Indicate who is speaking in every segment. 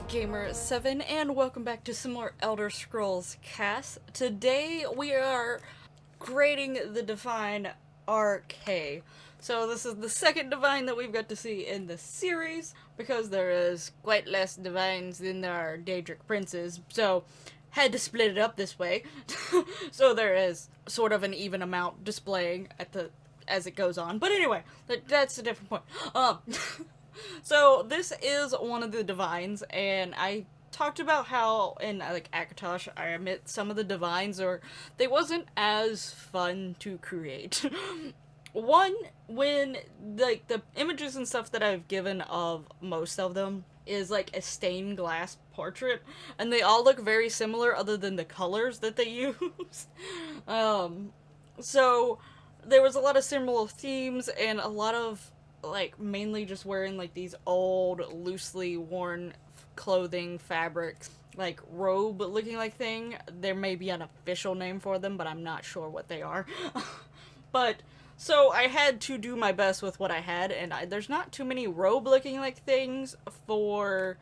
Speaker 1: Gamer7 and welcome back to some more Elder Scrolls CAS. Today we are grading the Divine Arkay. So this is the second Divine that we've got to see in the series, because there is quite less Divines than there are Daedric Princes, so had to split it up this way. So there is sort of an even amount displaying at the as it goes on. But anyway, that's a different point. So this is one of the Divines, and I talked about how in like Akatosh I admit some of the Divines they wasn't as fun to create. One, when like the images and stuff that I've given of most of them is like a stained glass portrait, and they all look very similar other than the colors that they use. So there was a lot of similar themes and a lot of like mainly just wearing like these old loosely worn clothing fabrics, like robe looking like thing. There may be an official name for them, but I'm not sure what they are. But so I had to do my best with what I had, and there's not too many robe looking like things for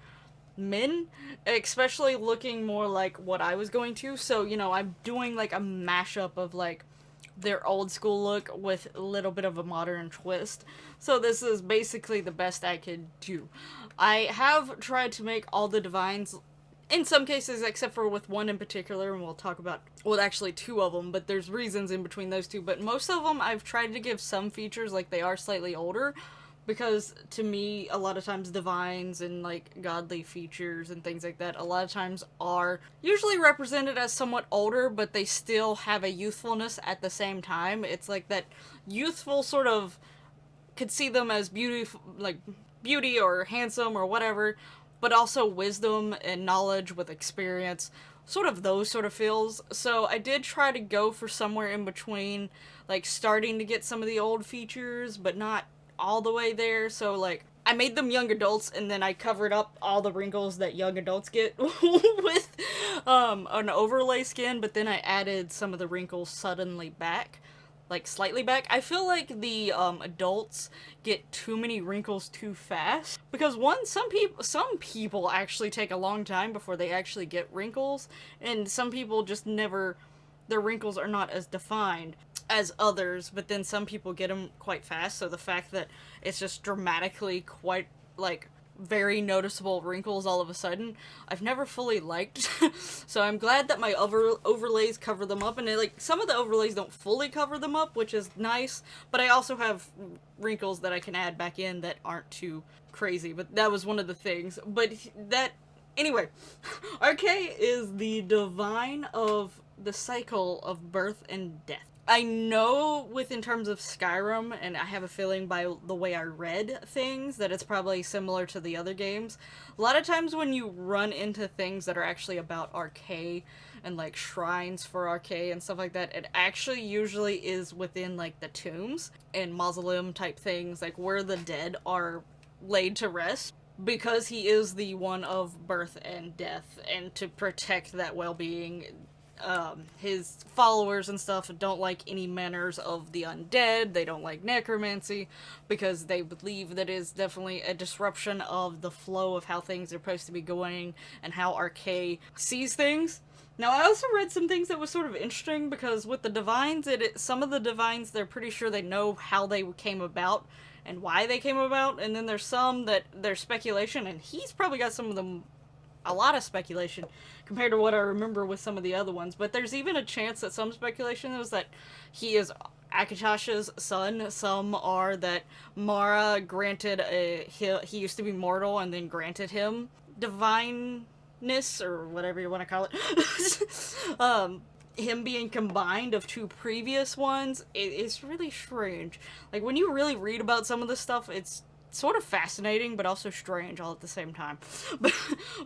Speaker 1: men, especially looking more like what I was going to. So, you know, I'm doing like a mashup of like their old school look with a little bit of a modern twist. So this is basically the best I could do. I have tried to make all the Divines, in some cases, except for with one in particular, and we'll talk about, well, actually two of them, but there's reasons in between those two, but most of them I've tried to give some features like they are slightly older, because to me, a lot of times Divines and like godly features and things like that, a lot of times are usually represented as somewhat older, but they still have a youthfulness at the same time. It's like that youthful sort of, could see them as beautiful, like beauty or handsome or whatever, but also wisdom and knowledge with experience, sort of those sort of feels. So I did try to go for somewhere in between, like starting to get some of the old features, but not all the way there. So like I made them young adults, and then I covered up all the wrinkles that young adults get with an overlay skin, but then I added some of the wrinkles suddenly back, like slightly back. I feel like the adults get too many wrinkles too fast, because one, some people actually take a long time before they actually get wrinkles, and some people just never, their wrinkles are not as defined as others, but then some people get them quite fast. So the fact that it's just dramatically quite like very noticeable wrinkles all of a sudden, I've never fully liked. So I'm glad that my overlays cover them up, and like some of the overlays don't fully cover them up, which is nice, but I also have wrinkles that I can add back in that aren't too crazy. But that was one of the things. But that, anyway, Arkay is the Divine of the cycle of birth and death. I know in terms of Skyrim, and I have a feeling by the way I read things, that it's probably similar to the other games. A lot of times when you run into things that are actually about Arkay, and like shrines for Arkay and stuff like that, it actually usually is within like the tombs and mausoleum type things, like where the dead are laid to rest, because he is the one of birth and death, and to protect that well-being. His followers and stuff don't like any manners of the undead. They don't like necromancy, because they believe that is definitely a disruption of the flow of how things are supposed to be going and how Arkay sees things. Now, I also read some things that was sort of interesting, because with the Divines, some of the Divines, they're pretty sure they know how they came about and why they came about, and then there's some that there's speculation, and he's probably got some of them, a lot of speculation compared to what I remember with some of the other ones. But there's even a chance that some speculation is that he is Akatosh's son. Some are that Mara granted he used to be mortal and then granted him divineness, or whatever you want to call it. Him being combined of two previous ones, it's really strange. Like when you really read about some of this stuff, it's sort of fascinating, but also strange all at the same time.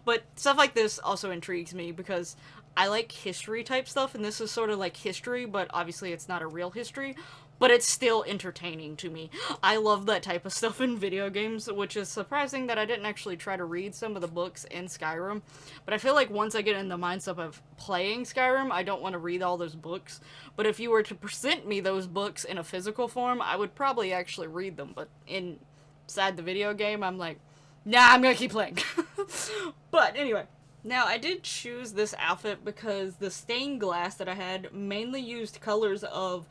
Speaker 1: But stuff like this also intrigues me, because I like history type stuff, and this is sort of like history, but obviously it's not a real history, but it's still entertaining to me. I love that type of stuff in video games, which is surprising that I didn't actually try to read some of the books in Skyrim, but I feel like once I get in the mindset of playing Skyrim, I don't want to read all those books. But if you were to present me those books in a physical form, I would probably actually read them, but inside the video game, I'm like, nah, I'm gonna keep playing. But anyway, now I did choose this outfit because the stained glass that I had mainly used colors of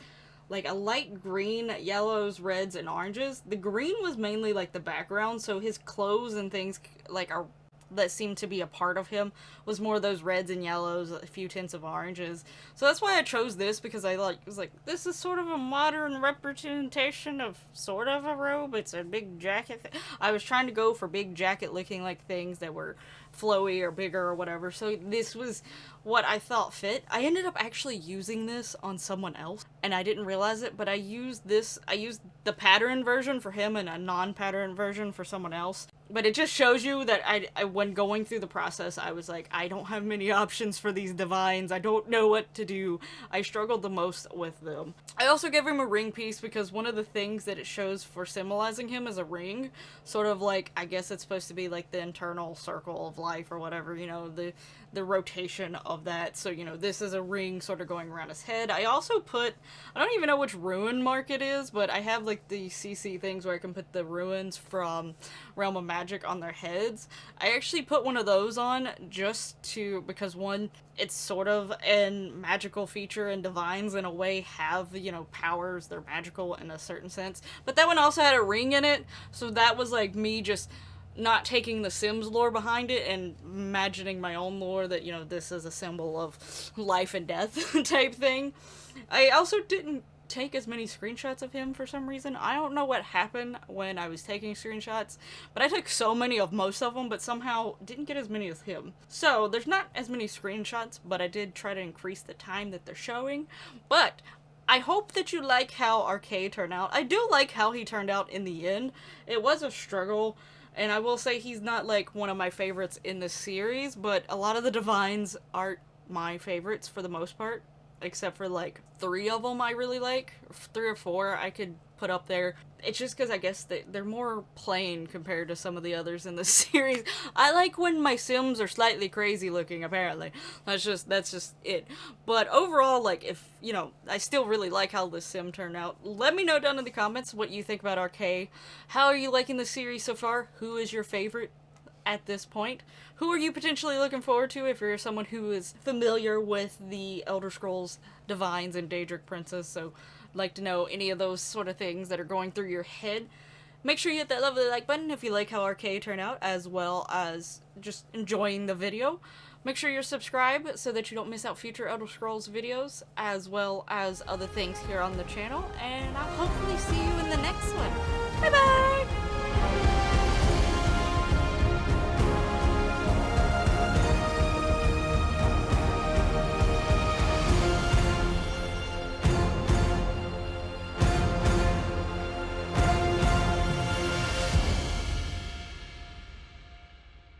Speaker 1: like a light green, yellows, reds, and oranges. The green was mainly like the background, so his clothes and things like are that seemed to be a part of him was more of those reds and yellows, a few tints of oranges. So that's why I chose this, because I was like, this is sort of a modern representation of sort of a robe. It's a big jacket. I was trying to go for big jacket looking like things that were flowy or bigger or whatever. So this was what I thought fit. I ended up actually using this on someone else, and I didn't realize it, but I used the pattern version for him and a non-pattern version for someone else. But it just shows you that I when going through the process, I was like, I don't have many options for these divines. I don't know what to do. I struggled the most with them. I also gave him a ring piece because one of the things that it shows for symbolizing him is a ring. Sort of like, I guess it's supposed to be like the internal circle of life or whatever, you know, the rotation of that. So, you know, this is a ring sort of going around his head. I also put, I don't even know which ruin mark it is, but I have like the CC things where I can put the ruins from Realm of Magic on their heads. I actually put one of those on just to, because one, it's sort of a magical feature, and divines in a way have, you know, powers. They're magical in a certain sense. But that one also had a ring in it, so that was like me just not taking the Sims lore behind it and imagining my own lore that, you know, this is a symbol of life and death type thing. I also didn't take as many screenshots of him for some reason. I don't know what happened when I was taking screenshots, but I took so many of most of them, but somehow didn't get as many as him. So there's not as many screenshots, but I did try to increase the time that they're showing. But I hope that you like how Arkay turned out. I do like how he turned out in the end. It was a struggle, and I will say he's not like one of my favorites in this series, but a lot of the divines aren't my favorites for the most part, except for like 3 of them I really like. 3 or 4 I could put up there. It's just because I guess they're more plain compared to some of the others in the series. I like when my Sims are slightly crazy looking, apparently. That's just it. But overall, like, if, you know, I still really like how this Sim turned out. Let me know down in the comments what you think about Arkay. How are you liking the series so far? Who is your favorite at this point? Who are you potentially looking forward to if you're someone who is familiar with the Elder Scrolls Divines and Daedric Princes? So I'd like to know any of those sort of things that are going through your head. Make sure you hit that lovely like button if you like how Arkay turned out, as well as just enjoying the video. Make sure you're subscribed so that you don't miss out future Elder Scrolls videos, as well as other things here on the channel, and I'll hopefully see you in the next one.